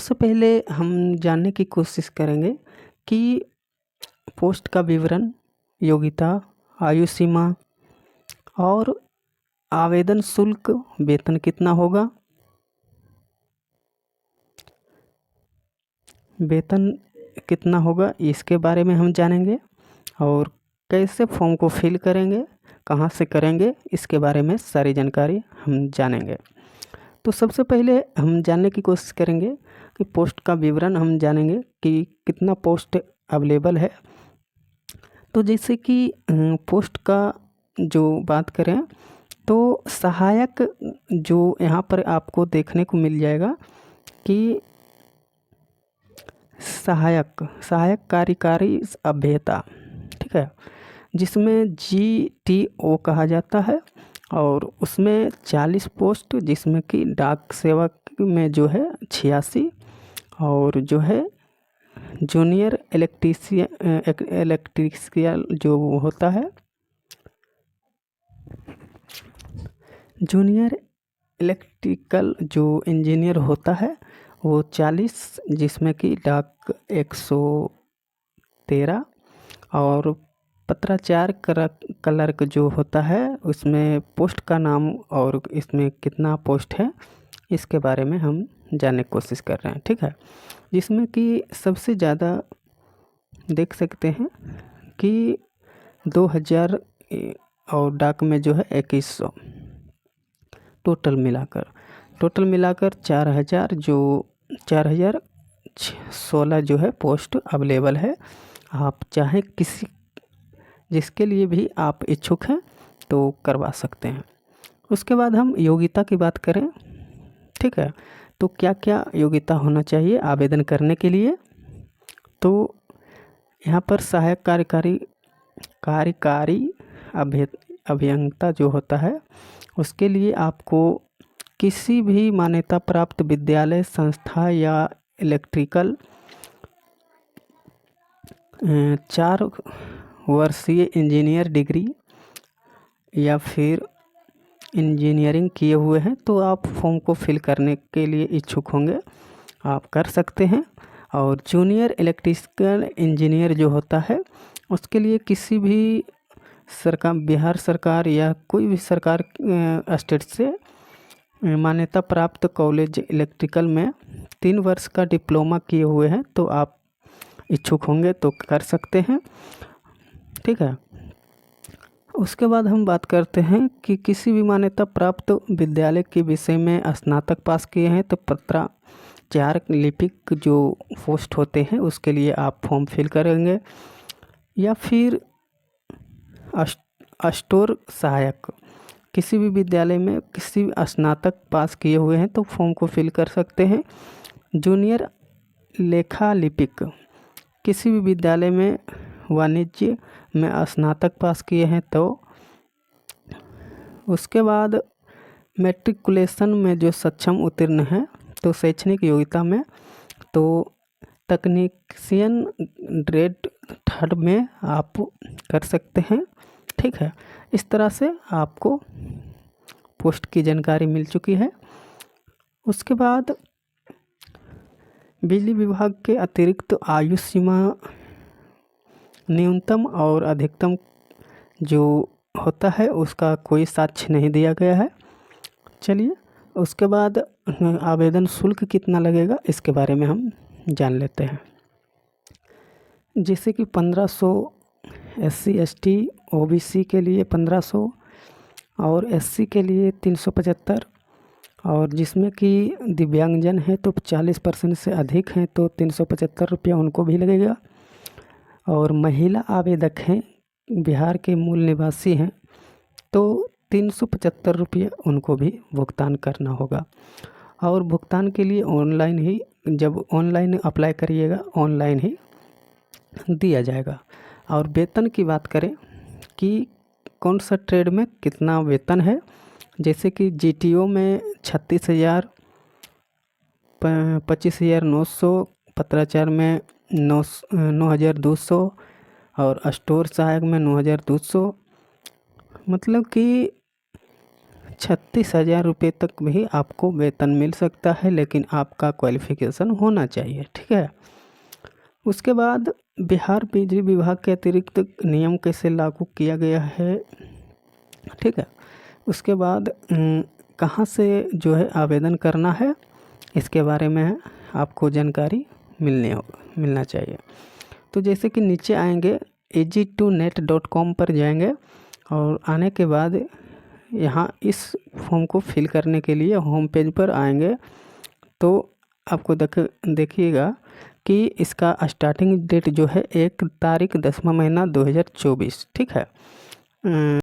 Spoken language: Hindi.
सबसे पहले हम जानने की कोशिश करेंगे कि पोस्ट का विवरण, योग्यता, आयु सीमा और आवेदन शुल्क, वेतन कितना होगा, वेतन कितना होगा इसके बारे में हम जानेंगे और कैसे फॉर्म को फिल करेंगे, कहाँ से करेंगे, इसके बारे में सारी जानकारी हम जानेंगे। तो सबसे पहले हम जानने की कोशिश करेंगे कि पोस्ट का विवरण हम जानेंगे कि कितना पोस्ट अवेलेबल है। तो जैसे कि पोस्ट का जो बात करें तो सहायक जो यहाँ पर आपको देखने को मिल जाएगा कि सहायक कार्यकारी अभियंता, ठीक है, जिसमें GTO कहा जाता है और उसमें 40 पोस्ट, जिसमें कि डाक सेवक में जो है 86 और जो है जूनियर इलेक्ट्रिशियन जो होता है, जूनियर इलेक्ट्रिकल जो इंजीनियर होता है वो 40, जिसमें कि डाक 113 और पत्राचार क्लर्क जो होता है उसमें पोस्ट का नाम और इसमें कितना पोस्ट है इसके बारे में हम जानने की कोशिश कर रहे हैं, ठीक है। जिसमें कि सबसे ज़्यादा देख सकते हैं कि 2000 और डाक में जो है 2100, टोटल मिलाकर 4016 जो है पोस्ट अवेलेबल है। आप चाहे किसी जिसके लिए भी आप इच्छुक हैं तो करवा सकते हैं। उसके बाद हम योग्यता की बात करें, ठीक है, तो क्या क्या योग्यता होना चाहिए आवेदन करने के लिए। तो यहाँ पर सहायक कार्यकारी अभियंता जो होता है उसके लिए आपको किसी भी मान्यता प्राप्त विद्यालय, संस्था या इलेक्ट्रिकल 4 वर्षीय इंजीनियर डिग्री या फिर इंजीनियरिंग किए हुए हैं तो आप फॉर्म को फिल करने के लिए इच्छुक होंगे, आप कर सकते हैं। और जूनियर इलेक्ट्रिकल इंजीनियर जो होता है उसके लिए किसी भी सरकार, बिहार सरकार या कोई भी सरकार स्टेट से मान्यता प्राप्त कॉलेज इलेक्ट्रिकल में 3 वर्ष का डिप्लोमा किए हुए हैं तो आप इच्छुक होंगे तो कर सकते हैं, ठीक है। उसके बाद हम बात करते हैं कि किसी भी मान्यता प्राप्त विद्यालय के विषय में स्नातक पास किए हैं तो पत्राचार लिपिक जो पोस्ट होते हैं उसके लिए आप फॉर्म फिल करेंगे। या फिर स्टोर सहायक, किसी भी विद्यालय में किसी स्नातक पास किए हुए हैं तो फॉर्म को फिल कर सकते हैं। जूनियर लेखा लिपिक, किसी भी विद्यालय में वाणिज्य में स्नातक पास किए हैं तो। उसके बाद मैट्रिकुलेशन में जो सक्षम उत्तीर्ण है तो शैक्षणिक योग्यता में तो तकनीशियन ग्रेड 3 में आप कर सकते हैं, ठीक है। इस तरह से आपको पोस्ट की जानकारी मिल चुकी है। उसके बाद बिजली विभाग के अतिरिक्त आयु सीमा, न्यूनतम और अधिकतम जो होता है उसका कोई साक्ष्य नहीं दिया गया है। चलिए उसके बाद आवेदन शुल्क कितना लगेगा इसके बारे में हम जान लेते हैं। जैसे कि 1500 SC ST OBC के लिए 1500 और SC के लिए 375 और जिसमें कि दिव्यांगजन है तो 40% से अधिक हैं तो 375 रुपया उनको भी लगेगा। और महिला आवेदक हैं, बिहार के मूल निवासी हैं तो 375 रुपये उनको भी भुगतान करना होगा। और भुगतान के लिए ऑनलाइन ही, जब ऑनलाइन अप्लाई करिएगा ऑनलाइन ही दिया जाएगा। और वेतन की बात करें कि कौन सा ट्रेड में कितना वेतन है, जैसे कि GTO में 36,000, 25,900, पत्राचार में 9,200 और स्टोर सहायक में 9,200, मतलब कि 36,000 रुपये तक भी आपको वेतन मिल सकता है, लेकिन आपका क्वालिफ़िकेशन होना चाहिए। ठीक है। उसके बाद बिहार बिजली विभाग के अतिरिक्त नियम कैसे लागू किया गया है। ठीक है। उसके बाद कहाँ से जो है आवेदन करना है, इसके बारे में आपको जानकारी मिलना चाहिए। तो जैसे कि नीचे आएंगे ag2net.com पर जाएंगे और आने के बाद यहाँ इस फॉर्म को फिल करने के लिए होम पेज पर आएंगे तो आपको देखिएगा कि इसका स्टार्टिंग डेट जो है 1 तारीख 10वां महीना 2024। ठीक है।